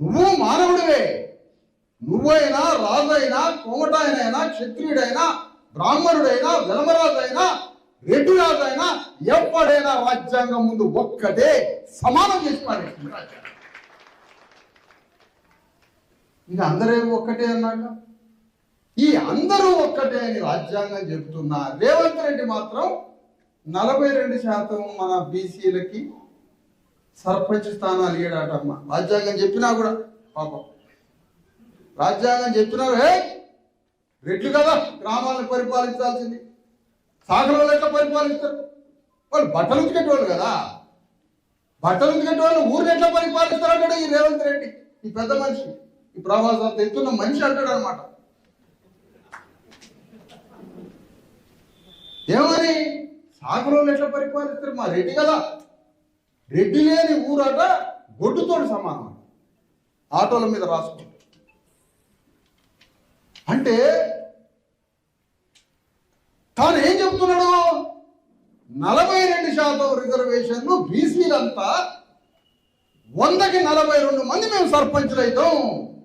నువ్వు మానవుడివే. నువ్వైనా రాజైనా కోమటాయనైనా క్షత్రియుడైనా బ్రాహ్మణుడైనా వెలమరాజైనా రెడ్డి రాజైనా ఎప్పుడైనా రాజ్యాంగం ముందు ఒక్కటే సమానం చేసి పారేస్తుంది రాజ్యాంగం. ఇక అందరూ ఒక్కటే అన్నాక ఈ అందరూ ఒక్కటే అని రాజ్యాంగం చెబుతున్నా రేవంత్ రెడ్డి మాత్రం 42% మన బీసీలకి సర్పంచ్ స్థానాలు ఇయ్యడాటమ్మ. రాజ్యాంగం చెప్పినా కూడా పాపం రాజ్యాంగం చెప్పినా రెడ్లు కదా గ్రామాలను పరిపాలించాల్సింది. సాగరంలో ఎట్లా పరిపాలిస్తారు? వాళ్ళు బట్టలు ఉతికేటోళ్ళు కదా. బట్టలు ఉతికేటోళ్ళు ఊరిని ఎట్లా పరిపాలిస్తారు అంటాడు ఈ రేవంత్ రెడ్డి. ఈ పెద్ద మనిషి, ఈ ప్రవాసాలు ఎత్తున్న మనిషి అంటాడు అనమాట. ఏమని సాగరంలో ఎట్లా పరిపాలిస్తారు? మా రెడ్డి కదా. రెడ్డి లేని ఊరట గొడ్డుతోటి సమానం. ఆటోల మీద రాసుకుంటారు. అంటే తాను ఏం చెప్తున్నాడు? 42% రిజర్వేషన్లు బీసీలంతా 100కి 42 మంది మేము సర్పంచులు అవుతాం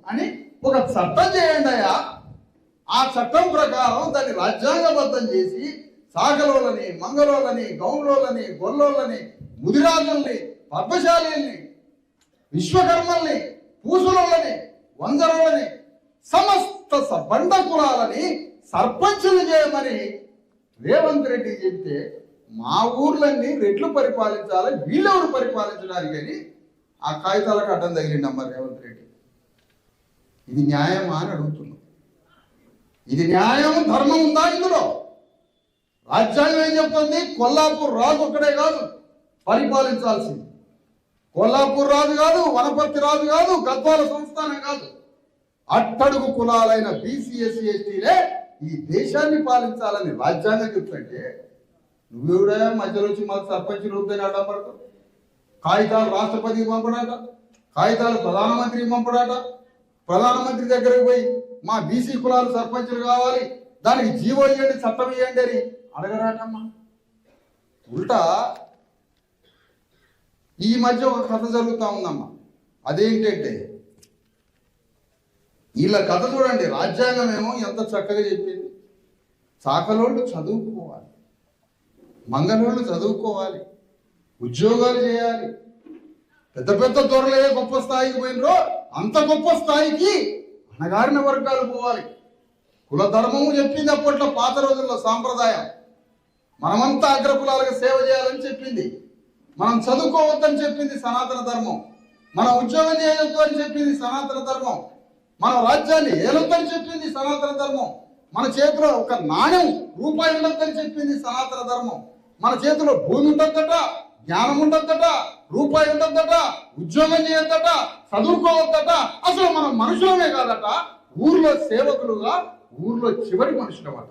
అని ఒక చట్టం చేయండి అయ్యా. ఆ చట్టం ప్రకారం దాన్ని రాజ్యాంగబద్ధం చేసి సాగలోలని మంగళోళ్ళని గౌన్లోళ్ళని గొల్లోళ్ళని ముదిరాజుల్ని పద్మశాలీల్ని విశ్వకర్మల్ని పూసులోళ్ళని వంజరోళ్ళని సమస్త బండ కులాలని సర్పంచులు చేయమని రేవంత్ రెడ్డి చెప్తే మా ఊర్లన్నీ రెట్లు పరిపాలించాలి, వీళ్ళెవరు పరిపాలించడానికి అని ఆ కాగితాలకు అడ్డం తగిలిండమ్మ రేవంత్ రెడ్డి. ఇది న్యాయమా అని అడుగుతున్నాం. ఇది న్యాయం ధర్మం ఉందా ఇందులో? రాజ్యాంగం ఏం చెప్తుంది? కొల్లాపూర్ రాజు ఒక్కడే కాదు పరిపాలించాల్సింది. కొల్లాపూర్ రాజు కాదు, వనపర్తి రాజు కాదు, గద్వాల సంస్థానం కాదు. అట్టడుగు కులాలైన బీసీ ఎస్సీ ఎస్టీలే ఈ దేశాన్ని పాలించాలని రాజ్యాంగం చెప్తుంటే నువ్వెవడా మధ్యలో వచ్చి మాకు సర్పంచ్ రూపాయలు అడ్డం పడతావు? కాగితాలు రాష్ట్రపతికి పంపడాట, కాగితాలు ప్రధానమంత్రికి పంపడాట. ప్రధానమంత్రి దగ్గరకు పోయి మా బీసీ కులాలు సర్పంచులు కావాలి, దానికి జీవో ఇవ్వండి, చట్టం ఇవ్వండి అని అడగరాటమ్మా. ఉల్టా ఈ మధ్య ఒక కథ జరుగుతూ ఉందమ్మా. అదేంటంటే వీళ్ళ కథ చూడండి. రాజ్యాంగం ఏమో ఎంత చక్కగా చెప్పింది. చాకలోళ్ళు చదువుకోవాలి, మంగళోళ్ళు చదువుకోవాలి, ఉద్యోగాలు చేయాలి. పెద్ద పెద్ద దొరలే గొప్ప స్థాయికి పోయినరో అంత గొప్ప స్థాయికి అణగారిన వర్గాలు పోవాలి. కుల ధర్మము చెప్పింది అప్పట్లో పాత రోజుల్లో సాంప్రదాయం. మనమంతా అగ్రకులాలకు సేవ చేయాలని చెప్పింది. మనం చదువుకోవద్దని చెప్పింది సనాతన ధర్మం. మనం ఉద్యోగం చేయొద్దు అని చెప్పింది సనాతన ధర్మం. మన రాజ్యాన్ని ఏలొద్దని చెప్పింది సనాతన ధర్మం. మన చేతిలో ఒక నాణ్యం రూపాయి ఉండొద్దని చెప్పింది సనాతన ధర్మం. మన చేతిలో భూమి ఉండొద్దట, జ్ఞానం ఉండొద్దట, రూపాయి ఉండొద్దట, ఉద్యోగం చేయొద్దట, చదువుకోవద్దట. అసలు మనం మనుషులమే కాదట, ఊర్లో సేవకులుగా ఊర్లో చివరి మనుషులమాట.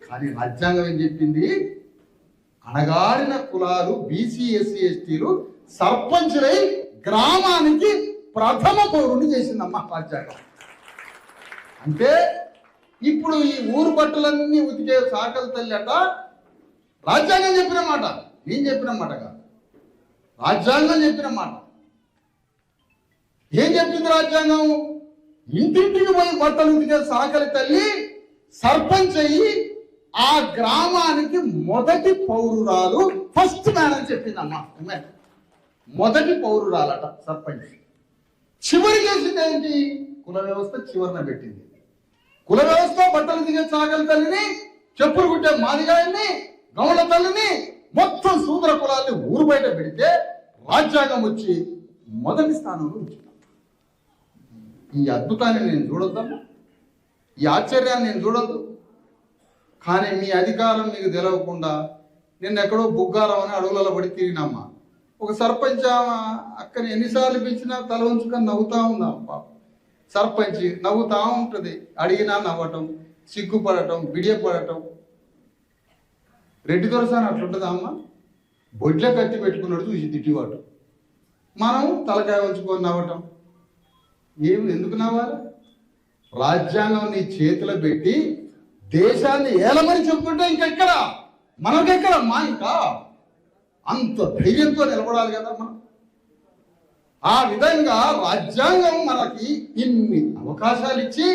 కానీ రాజ్యాంగం ఏం చెప్పింది? అణగారిన కులాలు బీసీ ఎస్సీ ఎస్టీలు సర్పంచులై గ్రామానికి ప్రథమ పౌరుని చేసిందమ్మా రాజ్యాంగం. అంటే ఇప్పుడు ఈ ఊరు బట్టలన్నీ ఉతికే సాకల తల్లి అట రాజ్యాంగం చెప్పిన మాట, నేను చెప్పిన మాట కాదు, రాజ్యాంగం చెప్పిన మాట. ఏం చెప్పింది రాజ్యాంగం? ఇంటింటికి పోయి బట్టలు ఉతికే సాకలి తల్లి సర్పంచ్ అయ్యి ఆ గ్రామానికి మొదటి పౌరురాలు, ఫస్ట్ మ్యాన్ అని చెప్పిందమ్మా. మొదటి పౌరురాలట సర్పంచ్. చివరి చేసింది ఏంటి? కుల వ్యవస్థ చివరిన పెట్టింది. కుల వ్యవస్థ బట్టలు దిగే సాగల తల్లిని, చెప్పులు కుట్టే మాదిగాయన్ని, గౌడ తల్లిని, మొత్తం శూద్ర కులాన్ని ఊరు బయట పెడితే రాజ్యాంగం వచ్చి మొదటి స్థానంలో వచ్చింది. ఈ అద్భుతాన్ని నేను చూడొద్దమ్మా, ఈ ఆశ్చర్యాన్ని నేను చూడొద్దు. కానీ మీ అధికారం మీకు తెలవకుండా నిన్న ఎక్కడో బుగ్గారం అని అడవులలో పడి తిరిగినమ్మా. ఒక సర్పంచ్ అక్కని ఎన్నిసార్లు పిలిచినా తల ఉంచుకొని నవ్వుతా ఉందా పాప. సర్పంచ్ నవ్వుతా ఉంటుంది, అడిగినా నవ్వటం, సిగ్గుపడటం, బిడియపడటం. రెడ్డి దొరసాని అట్లుంటుందా అమ్మ? బొడ్లే కత్తి పెట్టుకున్నాడు చూసి తిట్టివాడు. మనం తలకాయ ఉంచుకొని నవ్వటం. ఏమి ఎందుకు నవ్వాలి? రాజ్యాంగం నీ చేతిలో పెట్టి దేశాన్ని ఏలమని చెప్పుకుంటే ఇంకెక్కడ మనకెక్కడ మా ఇంకా అంత ధైర్యంతో నిలబడాలి కదా మనం. ఆ విధంగా రాజ్యాంగం మనకి ఇన్ని అవకాశాలు ఇచ్చి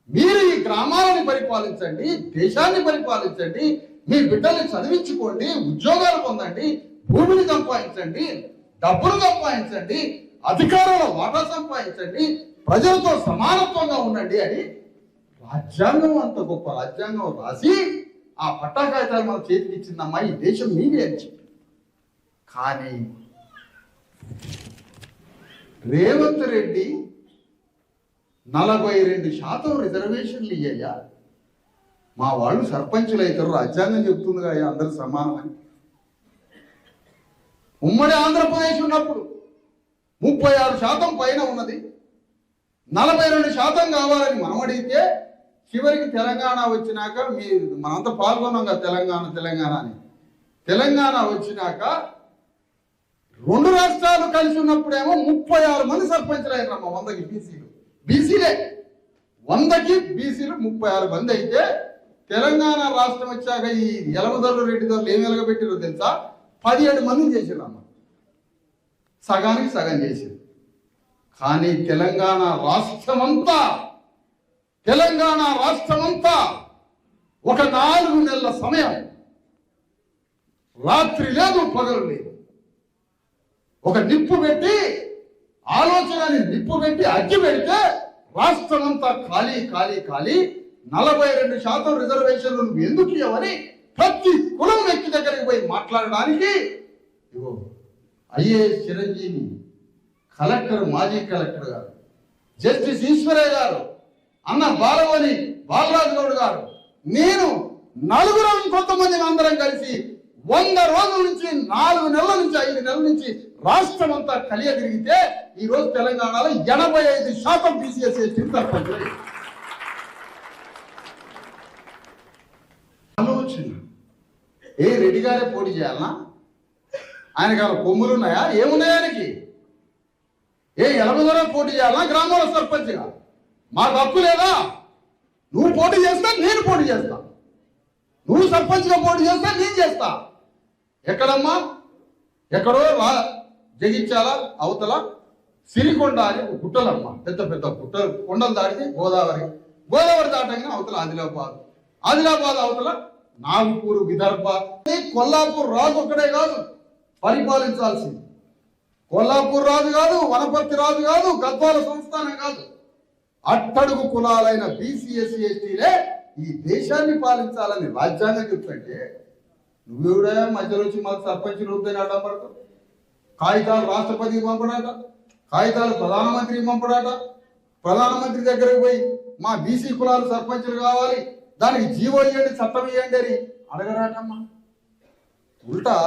మీరు ఈ గ్రామాలను పరిపాలించండి, దేశాన్ని పరిపాలించండి, మీ బిడ్డల్ని చదివించుకోండి, ఉద్యోగాలు పొందండి, భూమిని సంపాదించండి, డబ్బును సంపాదించండి, అధికారంలో వాటా సంపాదించండి, ప్రజలతో సమానత్వంగా ఉండండి అని రాజ్యాంగం, అంత గొప్ప రాజ్యాంగం రాసి ఆ పట్టా కాగితాలు మన చేతికి ఇచ్చిందమ్మా, ఈ దేశం మీదే అని చెప్పి. కానీ రేవంత్ రెడ్డి 42% రిజర్వేషన్లు ఇయ్యా, మా వాళ్ళు సర్పంచులు అవుతారు, రాజ్యాంగం చెప్తుందిగా అందరూ సమానమని. ఉమ్మడి ఆంధ్రప్రదేశ్ ఉన్నప్పుడు 36% పైన ఉన్నది, 42% కావాలని మనం అడిగితే చివరికి తెలంగాణ వచ్చినాక మనంతా పాల్గొన్నాం కదా తెలంగాణ అని. తెలంగాణ వచ్చినాక 2 రాష్ట్రాలు కలిసి ఉన్నప్పుడేమో 36 మంది సర్పంచులు అయ్యారమ్మ 100కి బీసీలే 100కి బీసీలు 36 మంది అయితే, తెలంగాణ రాష్ట్రం వచ్చాక ఈ యలమదొరలు రెడ్డిదొరలు ఏం వెలగబెట్టారో తెలుసా? 17 మందిని చేసిరమ్మ, సగానికి సగం చేసింది. కానీ తెలంగాణ రాష్ట్రమంతా ఒక 4 నెలల సమయం, రాత్రి లేదు పగలు లేదు, ఒక నిప్పు పెట్టి ఆలోచనని నిప్పు పెట్టి అగ్గి పెడితే రాష్ట్రమంతా ఖాళీ 42% రిజర్వేషన్లు నువ్వు ఎందుకు ఇవ్వని ప్రతి కులం వ్యక్తి దగ్గరికి పోయి మాట్లాడడానికి ఐఏఎస్ చిరంజీవి, కలెక్టర్, మాజీ కలెక్టర్ గారు, జస్టిస్ ఈశ్వరయ్య గారు, అన్న బాలరాజు గౌడ్ గారు, నేను నలుగురం కొంతమంది అందరం కలిసి 100 రోజుల నుంచి 4 నెలల నుంచి 5 నెలల నుంచి రాష్ట్రం అంతా కలియ తిరిగితే ఈ రోజు తెలంగాణలో 85% బీసీఎస్ సర్పంచులు. ఆలోచన రెడ్డి గారే పోటీ చేయాలనా? ఆయనకు కొమ్ములు ఉన్నాయా? ఏమున్నాయి ఆయనకి? ఎలమదొర పోటీ చేయాలనా గ్రామంలో సర్పంచ్గా? మాకు హక్కు లేదా? నువ్వు పోటీ చేస్తా, నేను పోటీ చేస్తా. నువ్వు సర్పంచ్గా పోటీ చేస్తా, నేను చేస్తా. ఎక్కడమ్మా? ఎక్కడో జగిత్యాల అవతల సిరికొండ అని గుట్టలమ్మ, పెద్ద గుట్టలు, కొండలు దాటితే గోదావరి దాటగానే అవతల ఆదిలాబాద్ అవతల నాగపూర్, విదర్భ. కొల్లాపూర్ రాజు ఒక్కడే కాదు పరిపాలించాల్సింది, కొల్లాపూర్ రాజు కాదు, వనపర్తి రాజు కాదు, గద్వాల సంస్థానం కాదు, అట్టడుగు కులాలైన బీసీఎస్సీ ఎస్టీలే ఈ దేశాన్ని పాలించాలని రాజ్యాంగం చెప్తుంటే నువ్వెవడా మధ్యలో వచ్చి మాకు సర్పంచులు వద్దని అడ్డపడతావు? కాగితాలు రాష్ట్రపతికి పంపడాట, కాగితాలు ప్రధానమంత్రికి పంపడాట, ప్రధానమంత్రి దగ్గరకు పోయి మా బీసీ కులాలు సర్పంచులు కావాలి, దానికి జీవో ఇవ్వండి, చట్టం ఇవ్వండి అని అడగరాటమ్మా. ఉల్టా